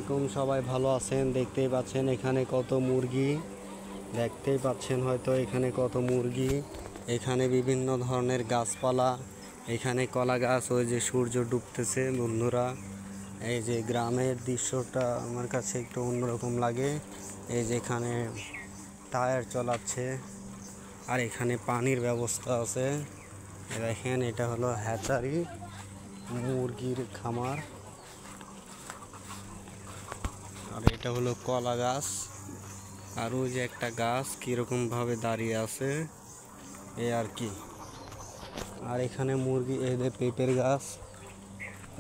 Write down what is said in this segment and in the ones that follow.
আলাইকুম, সবাই ভালো আছেন? দেখতেই পাচ্ছেন এখানে কত মুরগি, দেখতেই পাচ্ছেন হয়তো এখানে কত মুরগি। এখানে বিভিন্ন ধরনের গাছপালা, এখানে কলা গাছ, ওই যে সূর্য ডুবতেছে বন্ধুরা। এই যে গ্রামের দৃশ্যটা আমার কাছে একটু অন্যরকম লাগে। এই যে এখানে টায়ার চালাচ্ছে, আর এখানে পানির ব্যবস্থা আছে। দেখেন এটা হলো হ্যাচারি, মুরগির খামার। আর এটা হলো কলা গাছ, আর ওই যে একটা গাছ কিরকম ভাবে দাঁড়িয়ে আছে এই আর কি। আর এখানে মুরগি, এই যে পেঁপের গাছ,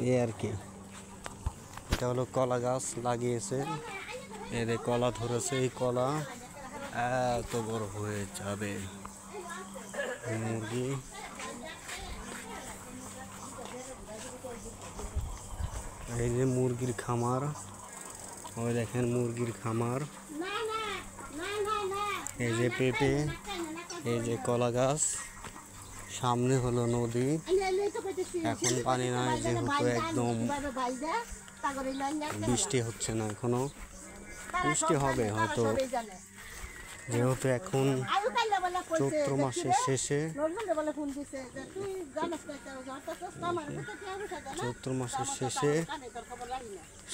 এই আর কি। এটা হলো কলা গাছ লাগিয়েছে, এই যে কলা ধরেছে। এই কলা এত বড় হয়ে যাবে। মুরগি, এই যে মুরগির খামার, ওই দেখেন মুরগির খামার। এই যে পেঁপে, এই যে কলা গাছ, সামনে হলো নদী। এখন পানি নাই, যেহেতু একদম বৃষ্টি হচ্ছে না, এখনো বৃষ্টি হবে হয়তো, যেহেতু এখন চৈত্র মাসের শেষে,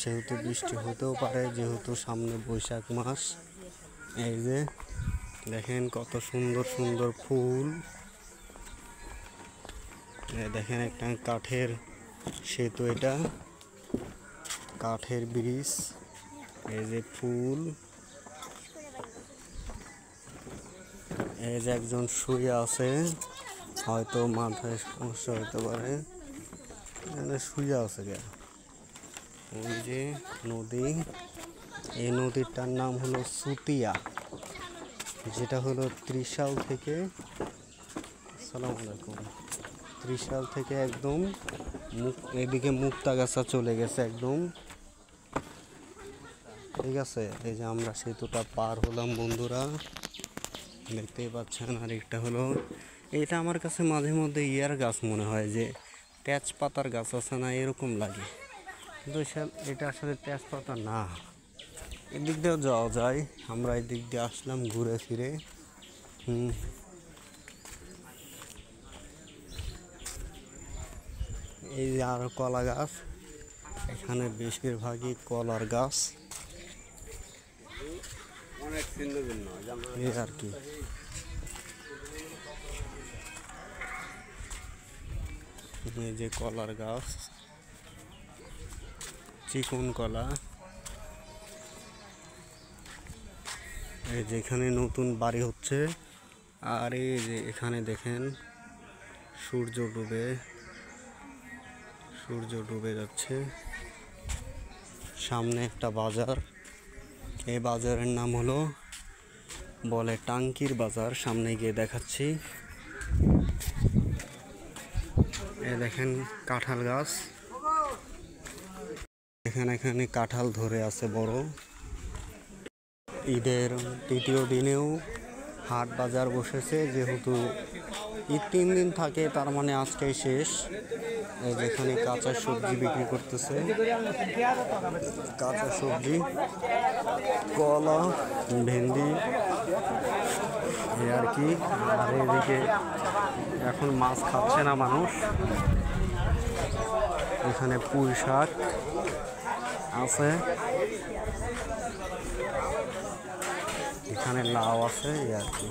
সেহেতু বৃষ্টি হতেও পারে, যেহেতু সামনে বৈশাখ মাস। এই যে দেখেন কত সুন্দর সুন্দর ফুল। দেখেন একটা কাঠের সেতু, এটা কাঠের ব্রিজ। এই যে ফুল, এই যে একজন শুয়ে আছে, হয়তো মাথায় সমস্যা হতে পারে, শুয়ে আছে। ওই যে নদী, এই নদীটার নাম হলো সুতিয়া, যেটা হলো ত্রিশাল থেকে, আসসালামু আলাইকুম, ত্রিশাল থেকে একদম এদিকে মুক্তাগাছা চলে গেছে একদম, ঠিক আছে। এই যে আমরা সেতুটা পার হলাম বন্ধুরা, দেখতেই পাচ্ছেন। আর একটা হলো, এটা আমার কাছে মাঝে মধ্যে ইয়ার গাছ মনে হয়, যে তেজপাতার গাছ আছে না, এরকম লাগে, কিন্তু এটা আসলে তেজপাতা না। এদিক দিয়েও যাওয়া যায়, আমরা এদিক দিয়ে আসলাম ঘুরে ফিরে। এই যে আরো কলা গাছ, এখানে বেশিরভাগই কলার গাছ, এই আর কি। এই যে কলার গাছ, চিকন কলা। এই যে এখানে নতুন বাড়ি হচ্ছে, আর এই যে এখানে দেখেন সূর্য ডুবে যাচ্ছে। সামনে একটা বাজার, এই বাজারের নাম হলো বলে টাঙ্কির বাজার, সামনে গিয়ে দেখাচ্ছি। এই দেখেন কাঁঠাল গাছ, এখানে কাঁঠাল ধরে আছে বড়। ঈদের তৃতীয় দিনেও হাট বাজার বসেছে, যেহেতু ঈদ 3 দিন থাকে, তার মানে আজকেই শেষ। যেখানে কাঁচা সবজি বিক্রি করতেছে, কাঁচা সবজি, কলা, ভেন্ডি, এই আর কি। আর এদিকে এখন মাছ খাচ্ছে না মানুষ, এখানে পুঁই শাক আছে, এখানে লাউ আছে, এই আর কি।